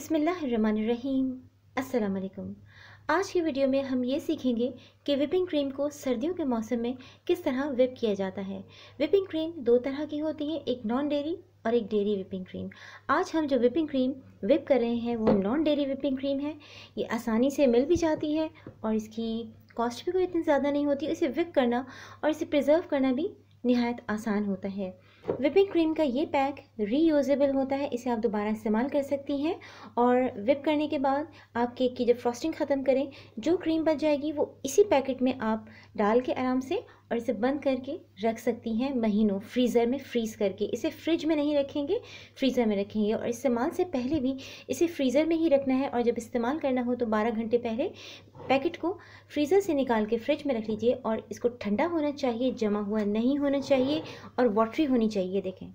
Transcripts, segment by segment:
बिस्मिल्लाहिर्रहमानिर्रहीम। अस्सलाम वालेकुम। आज की वीडियो में हम ये सीखेंगे कि विपिंग क्रीम को सर्दियों के मौसम में किस तरह विप किया जाता है। विपिंग क्रीम दो तरह की होती है, एक नॉन डेयरी और एक डेयरी विपिंग क्रीम। आज हम जो विपिंग क्रीम विप कर रहे हैं वो नॉन डेयरी विपिंग क्रीम है। ये आसानी से मिल भी जाती है और इसकी कॉस्ट भी कोई इतनी ज़्यादा नहीं होती। इसे विप करना और इसे प्रिजर्व करना भी निहायत आसान होता है। विपिंग क्रीम का ये पैक रीयूजेबल होता है, इसे आप दोबारा इस्तेमाल कर सकती हैं। और विप करने के बाद आप केक की जब फ्रॉस्टिंग ख़त्म करें, जो क्रीम बच जाएगी वो इसी पैकेट में आप डाल के आराम से और इसे बंद करके रख सकती हैं महीनों, फ्रीज़र में फ्रीज़ करके। इसे फ्रिज में नहीं रखेंगे, फ्रीज़र में रखेंगे। और इस्तेमाल से पहले भी इसे फ्रीज़र में ही रखना है और जब इस्तेमाल करना हो तो 12 घंटे पहले पैकेट को फ्रीज़र से निकाल के फ्रिज में रख लीजिए। और इसको ठंडा होना चाहिए, जमा हुआ नहीं होना चाहिए और वाटरी होनी चाहिए। देखें,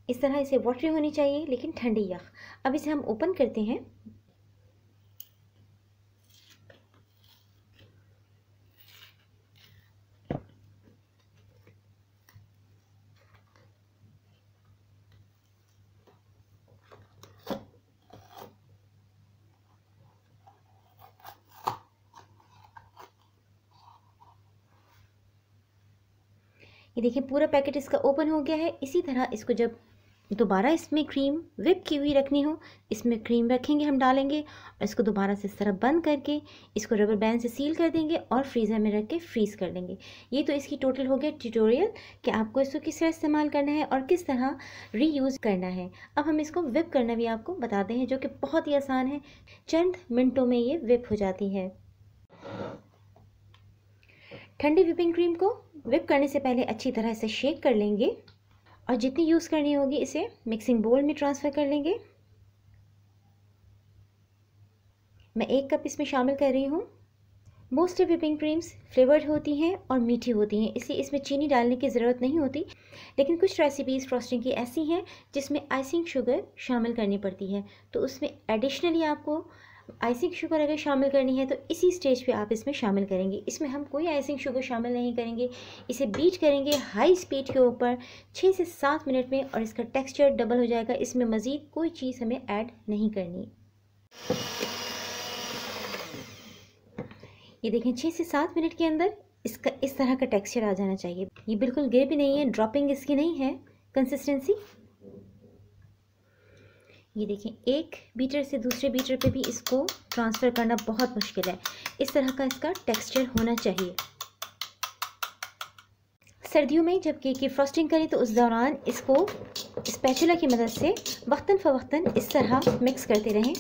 इस तरह इसे वाटरी होनी चाहिए लेकिन ठंडी यख। अब इसे हम ओपन करते हैं। ये देखिए, पूरा पैकेट इसका ओपन हो गया है। इसी तरह इसको जब दोबारा इसमें क्रीम विप की हुई रखनी हो, इसमें क्रीम रखेंगे, हम डालेंगे और इसको दोबारा से इस तरह बंद करके इसको रबर बैंड से सील कर देंगे और फ्रीज़र में रख के फ्रीज़ कर लेंगे। ये तो इसकी टोटल हो गया ट्यूटोरियल कि आपको इसको किस तरह इस्तेमाल करना है और किस तरह रीयूज़ करना है। अब हम इसको विप करना भी आपको बताते हैं, जो कि बहुत ही आसान है। चंद मिनटों में ये विप हो जाती है। ठंडी विपिंग क्रीम को विप करने से पहले अच्छी तरह से शेक कर लेंगे और जितनी यूज़ करनी होगी इसे मिक्सिंग बोल में ट्रांसफ़र कर लेंगे। मैं 1 कप इसमें शामिल कर रही हूँ। मोस्ट विपिंग क्रीम्स फ्लेवर्ड होती हैं और मीठी होती हैं, इसलिए इसमें चीनी डालने की ज़रूरत नहीं होती। लेकिन कुछ रेसिपीज़ फ्रॉस्टिंग की ऐसी हैं जिसमें आइसिंग शुगर शामिल करनी पड़ती है, तो उसमें एडिशनली आपको आइसिंग शुगर अगर शामिल करनी है तो इसी स्टेज पे आप इसमें शामिल करेंगे। इसमें हम कोई आइसिंग शुगर शामिल नहीं करेंगे। इसे बीट करेंगे हाई स्पीड के ऊपर 6 से 7 मिनट में और इसका टेक्सचर डबल हो जाएगा। इसमें मज़ीद कोई चीज़ हमें ऐड नहीं करनी। ये देखें, 6 से 7 मिनट के अंदर इसका इस तरह का टेक्सचर आ जाना चाहिए। ये बिल्कुल गिर भी नहीं है, ड्रॉपिंग इसकी नहीं है कंसिस्टेंसी। ये देखें, एक बीटर से दूसरे बीटर पे भी इसको ट्रांसफ़र करना बहुत मुश्किल है। इस तरह का इसका टेक्सचर होना चाहिए। सर्दियों में जब केक की फ्रॉस्टिंग करें तो उस दौरान इसको स्पैचुला की मदद से वक्तन फ़वक्तन इस तरह मिक्स करते रहें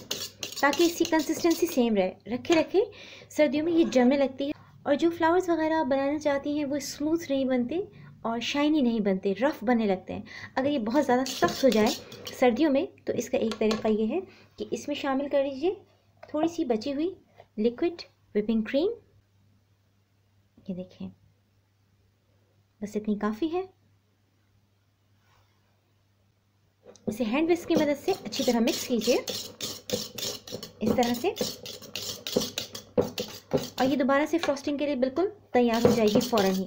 ताकि इसकी कंसिस्टेंसी सेम रहे। रखे रखे सर्दियों में ये जमने लगती है और जो फ्लावर्स वगैरह आप बनाना चाहती हैं वो स्मूथ नहीं बनते और शाइनी नहीं बनते, रफ़ बनने लगते हैं। अगर ये बहुत ज़्यादा सख्त हो जाए सर्दियों में तो इसका एक तरीका ये है कि इसमें शामिल कर लीजिए थोड़ी सी बची हुई लिक्विड विपिंग क्रीम। ये देखें, बस इतनी काफ़ी है। इसे हैंड विस्क की मदद से अच्छी तरह मिक्स कीजिए इस तरह से, और ये दोबारा से फ्रॉस्टिंग के लिए बिल्कुल तैयार हो जाएगी फ़ौरन ही।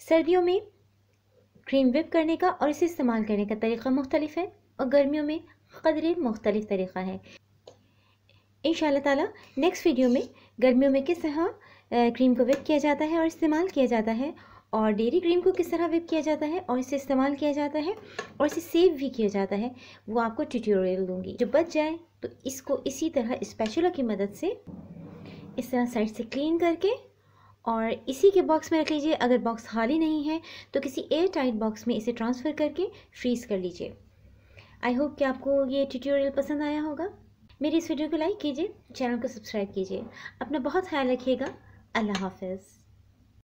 सर्दियों में क्रीम विप करने का और इसे इस्तेमाल करने का तरीक़ा मुख्तलिफ है और गर्मियों में क़दरे मुख्तलिफ तरीक़ा है। इंशाअल्लाह ताला नेक्स्ट वीडियो में गर्मियों में किस तरह क्रीम को विप किया जाता है और इस्तेमाल किया जाता है, और डेयरी क्रीम को किस तरह विप किया जाता है और इसे इस्तेमाल किया जाता है और इसे सेव भी किया जाता है, वो आपको ट्यूटोरियल दूँगी। जब बच जाए तो इसको इसी तरह स्पैचुला की मदद से इस तरह साइड से क्लीन करके और इसी के बॉक्स में रख लीजिए। अगर बॉक्स खाली नहीं है तो किसी एयर टाइट बॉक्स में इसे ट्रांसफ़र करके फ्रीज़ कर लीजिए। आई होप कि आपको ये ट्यूटोरियल पसंद आया होगा। मेरी इस वीडियो को लाइक कीजिए, चैनल को सब्सक्राइब कीजिए। अपना बहुत ख्याल रखिएगा। अल्लाह हाफ़िज़।